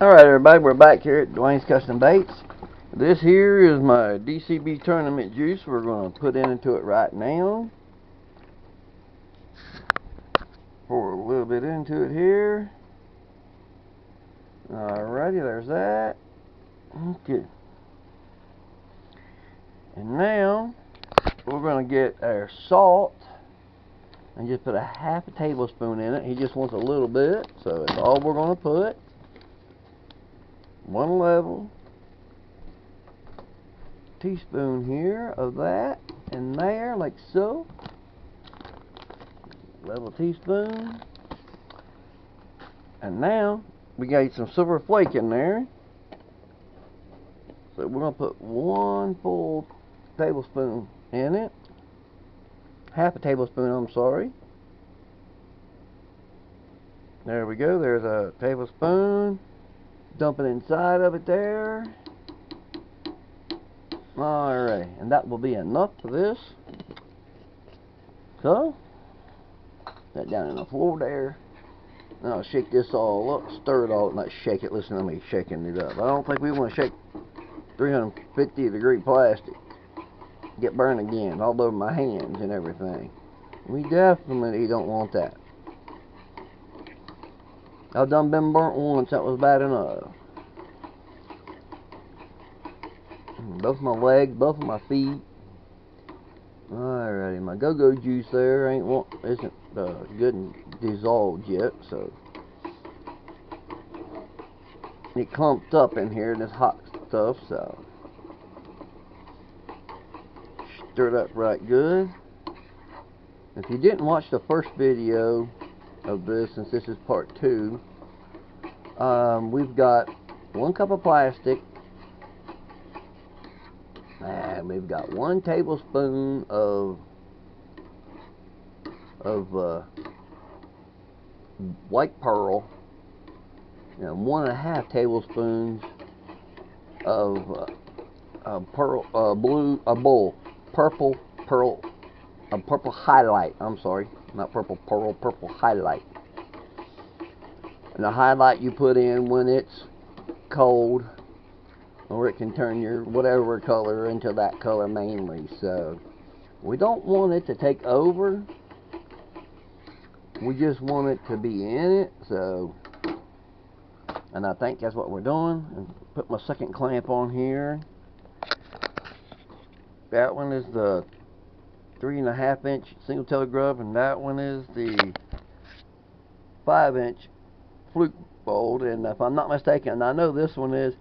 Alright everybody, we're back here at Duane's Custom Baits. This here is my DCB tournament juice we're going to put into it right now. Pour a little bit into it here. Alrighty, there's that. Okay. And now, we're going to get our salt and just put a half a tablespoon in it. He just wants a little bit, so that's all we're going to put. One level teaspoon here of that in there, like so. Level teaspoon. And now we got some silver flake in there, so we're gonna put one full tablespoon in it. Half a tablespoon, I'm sorry. There we go, there's a tablespoon. Dump it inside of it there. Alright, and that will be enough for this. So, that down in the floor there. Now I'll shake this all up, stir it all, not shake it, listen to me shaking it up. I don't think we want to shake 350-degree plastic. Get burned again, all over my hands and everything. We definitely don't want that. I've done been burnt once, that was bad enough. Both my legs, both of my feet. Alrighty, my go-go juice there isn't good and dissolved yet, so it clumped up in here in this hot stuff, so stir it up right good. If you didn't watch the first video of this, since this is part 2, we've got 1 cup of plastic, and we've got 1 tablespoon of white pearl, and 1.5 tablespoons of purple highlight. I'm sorry, not purple pearl, purple highlight. And the highlight you put in when it's cold, or it can turn your whatever color into that color mainly. So we don't want it to take over, we just want it to be in it. So, and I think that's what we're doing. And put my second clamp on here. That one is the 3.5-inch single tail grub, and that one is the 5-inch Flake bolt. And if I'm not mistaken, and I know this one is,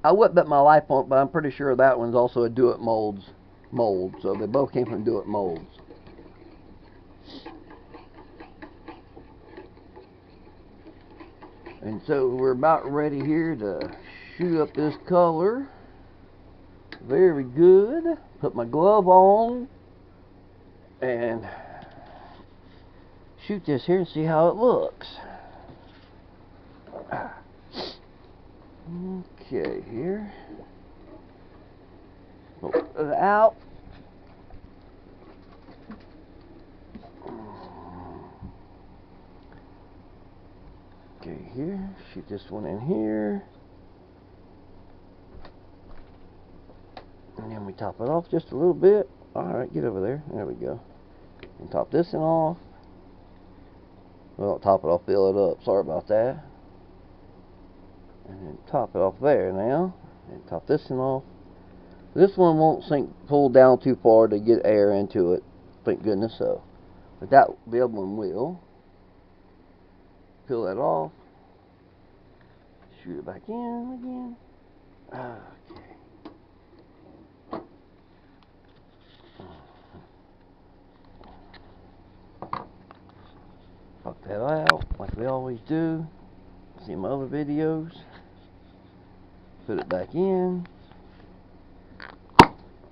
I wouldn't bet my life on it, but I'm pretty sure that one's also a Do It mold. So they both came from Do It molds. And so we're about ready here to shoot up this color. Very good. Put my glove on and shoot this here and see how it looks. Okay, here. Pull it out. Okay, here. Shoot this one in here. And then we top it off just a little bit. Alright, get over there. There we go. And top this one off. Well, top it off, fill it up. Sorry about that. And then top it off there now. And top this one off. This one won't pull down too far to get air into it. Thank goodness so. But the other one will. Peel that off. Shoot it back in again. Okay. Pop that out like we always do. See my other videos. Put it back in.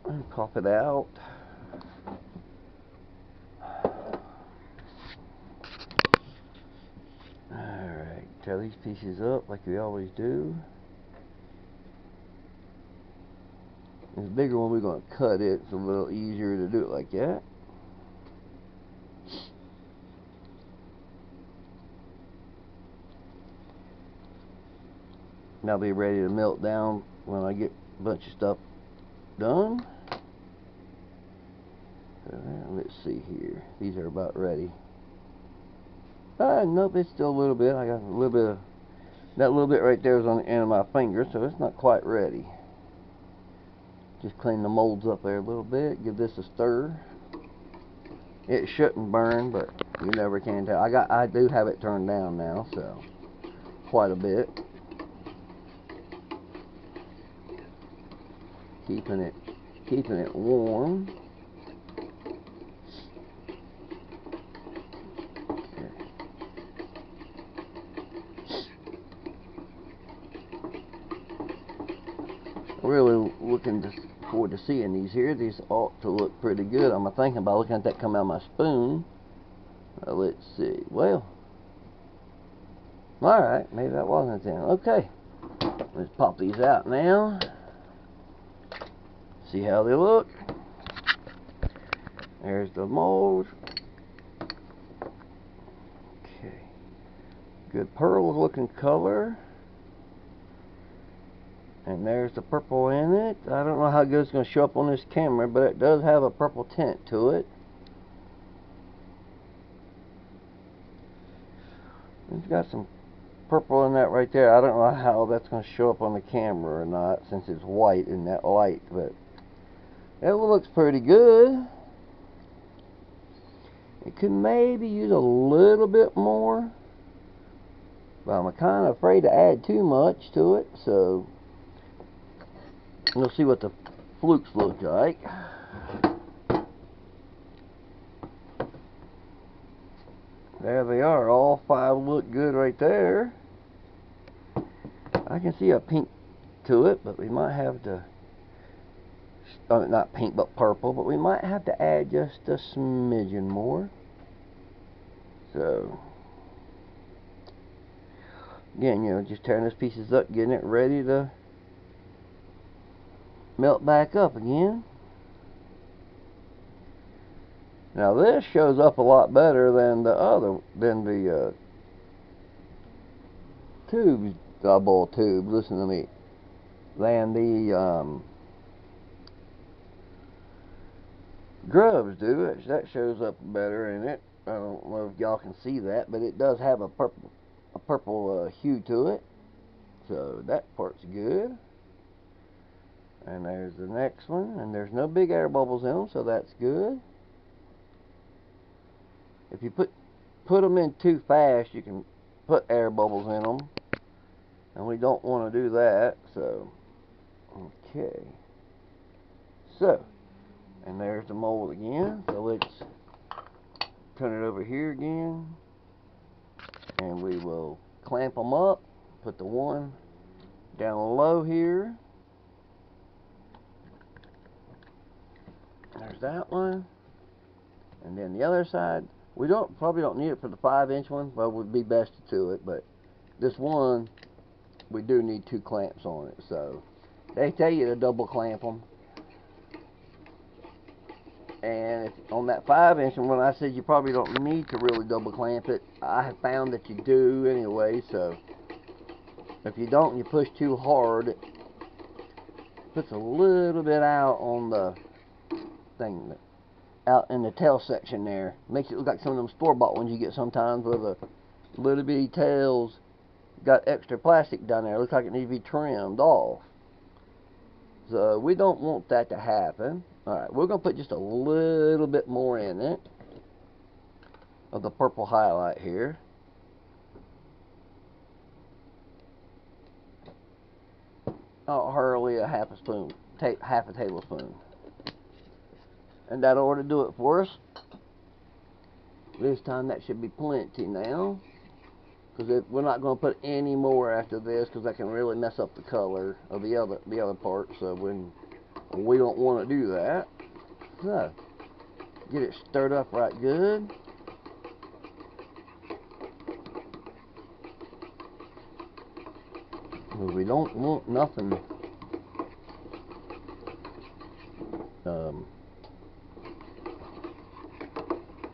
And pop it out. Alright, tear these pieces up like we always do. This bigger one, we're going to cut it. It's a little easier to do it like that. I'll be ready to melt down when I get a bunch of stuff done. Let's see here. These are about ready. Nope, it's still a little bit. I got a little bit of that little bit right there is on the end of my finger, so it's not quite ready. Just clean the molds up there a little bit. Give this a stir. It shouldn't burn, but you never can tell. I do have it turned down now, so quite a bit. Keeping it warm. Really looking forward to seeing these here. These ought to look pretty good. I'm thinking about looking at that come out of my spoon. Let's see. Well, alright, maybe that wasn't then. Okay, let's pop these out now. See how they look. There's the mold. Okay, good pearl looking color. And there's the purple in it. I don't know how good it's going to show up on this camera, but it does have a purple tint to it. It's got some purple in that right there. I don't know how that's going to show up on the camera or not, since it's white in that light, but it looks pretty good. It could maybe use a little bit more, but I'm kind of afraid to add too much to it, so we'll see what the flukes look like. There they are. All 5 look good right there. I can see a pink to it, but we might have to, not pink but purple, but we might have to add just a smidgen more. So again, you know, just tearing those pieces up, getting it ready to melt back up again. Now this shows up a lot better than the tubes, double tube. Listen to me. Than the grubs do. That shows up better in it. I don't know if y'all can see that, but it does have a purple hue to it. So that part's good. And there's the next one, and there's no big air bubbles in them, so that's good. If you put them in too fast, you can put air bubbles in them, and we don't want to do that. So, okay. So, and there's the mold again. So let's turn it over here again, and we will clamp them up. Put the one down low here. There's that one, and then the other side. We probably don't need it for the 5-inch one. Well, it would be best to do it, but this one we do need 2 clamps on it. So they tell you to double clamp them, and if on that 5-inch one, when I said you probably don't need to really double clamp it, I have found that you do anyway. So if you don't, and you push too hard, it puts a little bit out on the thing, out in the tail section there. Makes it look like some of them store-bought ones you get sometimes with the little bitty tails got extra plastic down there. Looks like it needs to be trimmed off. So we don't want that to happen. Alright, we're going to put just a little bit more in it of the purple highlight here. I'll hurley a half a tablespoon. And that ought to do it for us. This time that should be plenty now. Because we're not going to put any more after this, because that can really mess up the color of the other part. So we don't want to do that. So get it stirred up right good. Because we don't want nothing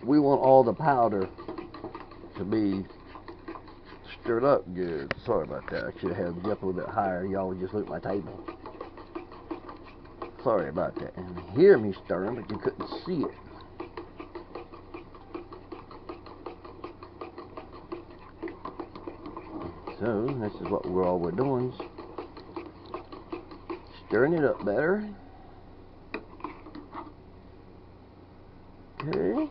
we want all the powder to be stirred up good. Sorry about that. I should have held it up a little bit higher. Y'all would just look at my table. Sorry about that. And you hear me stirring, but you couldn't see it. So this is what we're doing. Stirring it up better. Okay.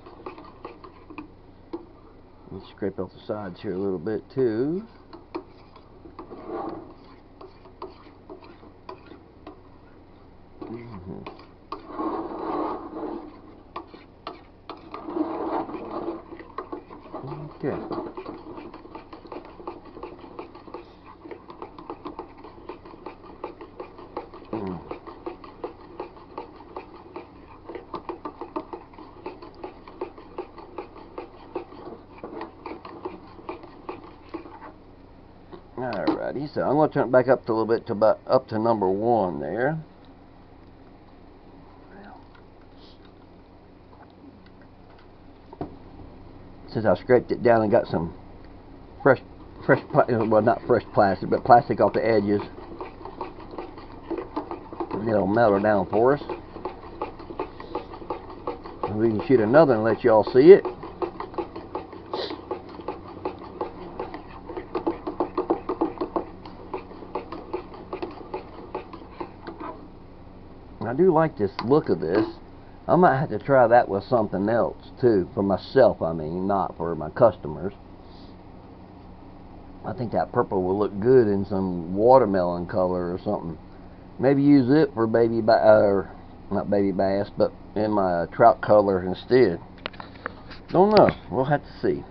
Let's scrape off the sides here a little bit too. Okay. Alrighty, so I'm going to turn it back up to a little bit to about up to number 1 there. Since I scraped it down and got some fresh, well, not fresh plastic, but plastic off the edges, it'll melt it down for us. And we can shoot another and let y'all see it. I do like this look of this. I might have to try that with something else too, for myself I mean, not for my customers. I think that purple will look good in some watermelon color or something. Maybe use it for not baby bass, but in my trout color instead. Don't know, we'll have to see.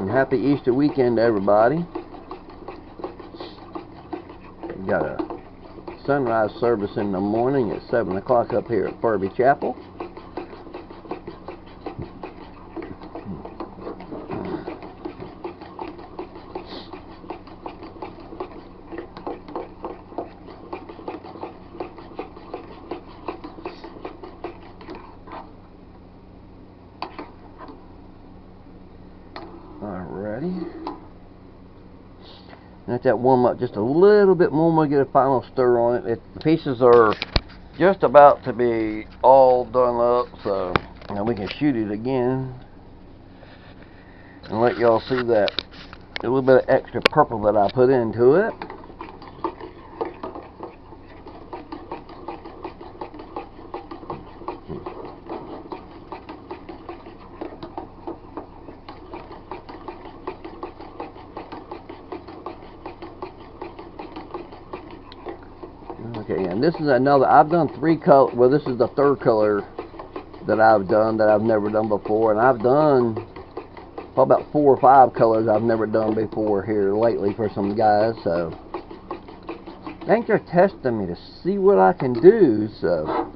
Happy Easter weekend to everybody. We got a sunrise service in the morning at 7 o'clock up here at Furby Chapel. Alrighty. Let that warm up just a little bit more. We'll get a final stir on it. The pieces are just about to be all done up, so now we can shoot it again and let y'all see that a little bit of extra purple that I put into it. Okay, and this is another, I've done 3 colors, well this is the 3rd color that I've done that I've never done before, and I've done probably about 4 or 5 colors I've never done before here lately for some guys, so I think they're testing me to see what I can do, so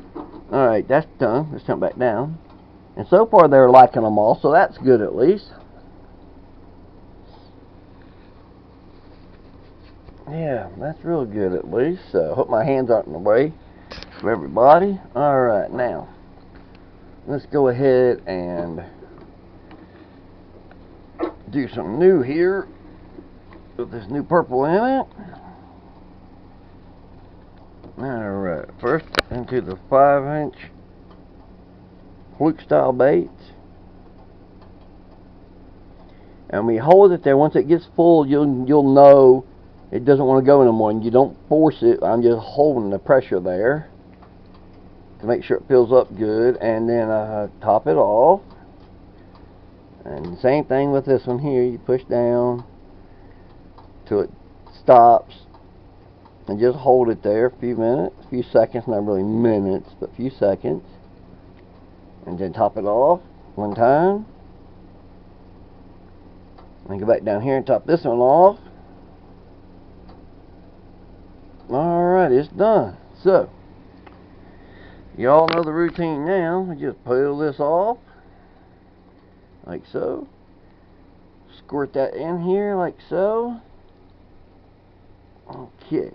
alright, that's done. Let's jump back down, and so far they're liking them all, so that's good at least. Yeah, that's real good at least. So, hope my hands aren't in the way for everybody. Alright, now, let's go ahead and do some new here with this new purple in it. Alright, first into the 5-inch Flake style baits. And we hold it there. Once it gets full, you'll know it doesn't want to go anymore, and you don't force it. I'm just holding the pressure there to make sure it fills up good, and then I top it off. And same thing with this one here. You push down till it stops, and just hold it there a few minutes, a few seconds, not really minutes, but a few seconds, and then top it off one time, and go back down here and top this one off. Alright, it's done. So, y'all know the routine now. We just peel this off, like so. Squirt that in here like so. Okay.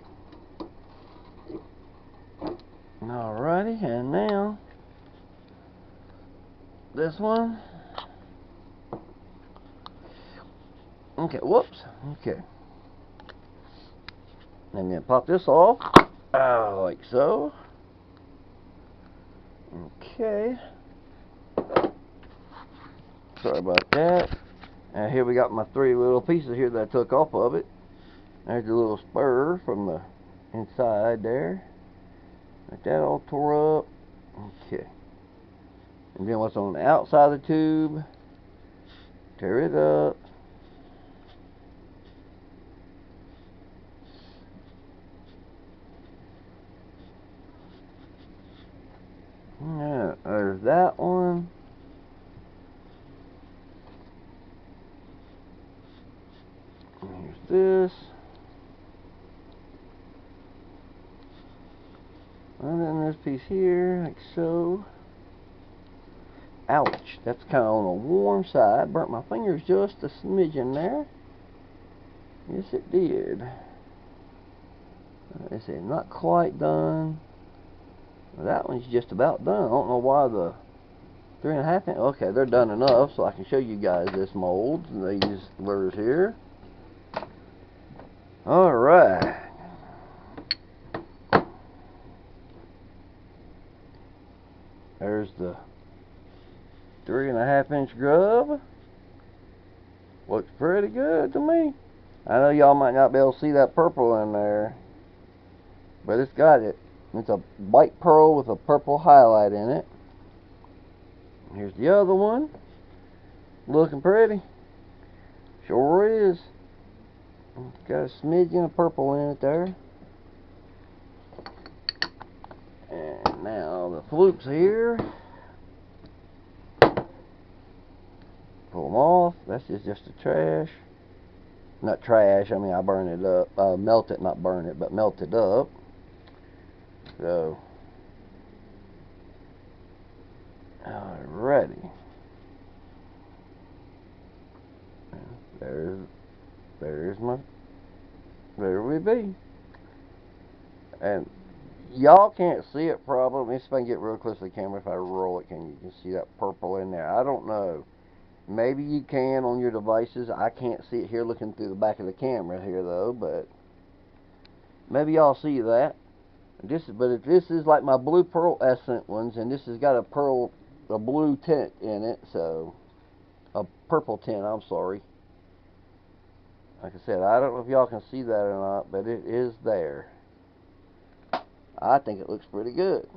Alrighty, and now this one. Okay, whoops. Okay. And then pop this off. Like so. Okay. Sorry about that. And here we got my 3 little pieces here that I took off of it. There's the little spur from the inside there. Got that all tore up. Okay. And then what's on the outside of the tube. Tear it up. Yeah, there's that one. And here's this. And then this piece here, like so. Ouch, that's kind of on the warm side. Burnt my fingers just a smidgen there. Yes, it did. They say not quite done. Well, that one's just about done. I don't know why the 3.5 inch. Okay, they're done enough so I can show you guys this mold and these lures here. Alright. There's the 3.5 inch grub. Looks pretty good to me. I know y'all might not be able to see that purple in there, but it's got it. It's a white pearl with a purple highlight in it. Here's the other one. Looking pretty. Sure is. Got a smidgen of purple in it there. And now the flukes here. Pull them off. That's just the trash. Not trash, I mean I burn it up. Melt it, not burn it, but melt it up. So, alrighty. There we be. And y'all can't see it probably. Let me see if I can get real close to the camera. If I roll it, you can see that purple in there. I don't know. Maybe you can on your devices. I can't see it here looking through the back of the camera here though, but maybe y'all see that. But this is like my blue pearlescent ones, and this has got a blue tint in it, so a purple tint. I'm sorry. Like I said, I don't know if y'all can see that or not, but it is there. I think it looks pretty good.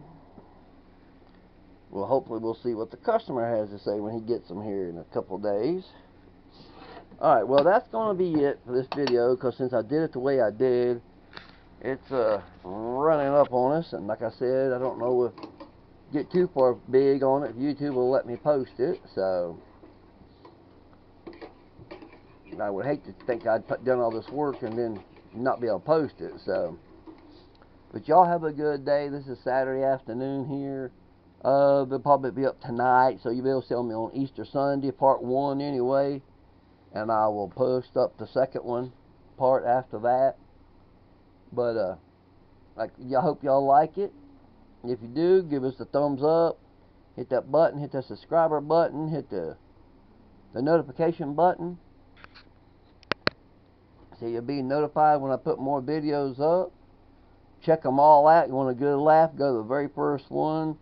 Well, hopefully we'll see what the customer has to say when he gets them here in a couple days. Alright, well that's going to be it for this video, because since I did it the way I did, it's running up on us, and like I said, I don't know if get too far big on it, if YouTube will let me post it, so I would hate to think I'd done all this work and then not be able to post it, so. But y'all have a good day. This is Saturday afternoon here. They'll probably be up tonight, so you'll be able to see me on Easter Sunday, part 1 anyway. And I will post up the second one, part after that. But, I hope y'all like it. If you do, give us a thumbs up. Hit that button, hit that subscriber button, hit the notification button. So you'll be notified when I put more videos up. Check them all out. You want a good laugh, go to the very first one.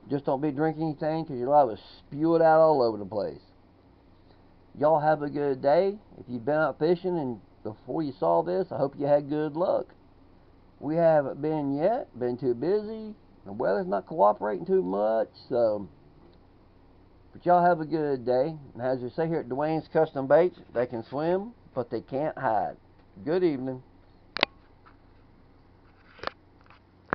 Just don't be drinking anything, because you're liable to spew it out all over the place. Y'all have a good day. If you've been out fishing and before you saw this, I hope you had good luck. We haven't been yet. Been too busy. The weather's not cooperating too much, so. But y'all have a good day. And as we say here at Duane's Custom Baits, they can swim, but they can't hide. Good evening.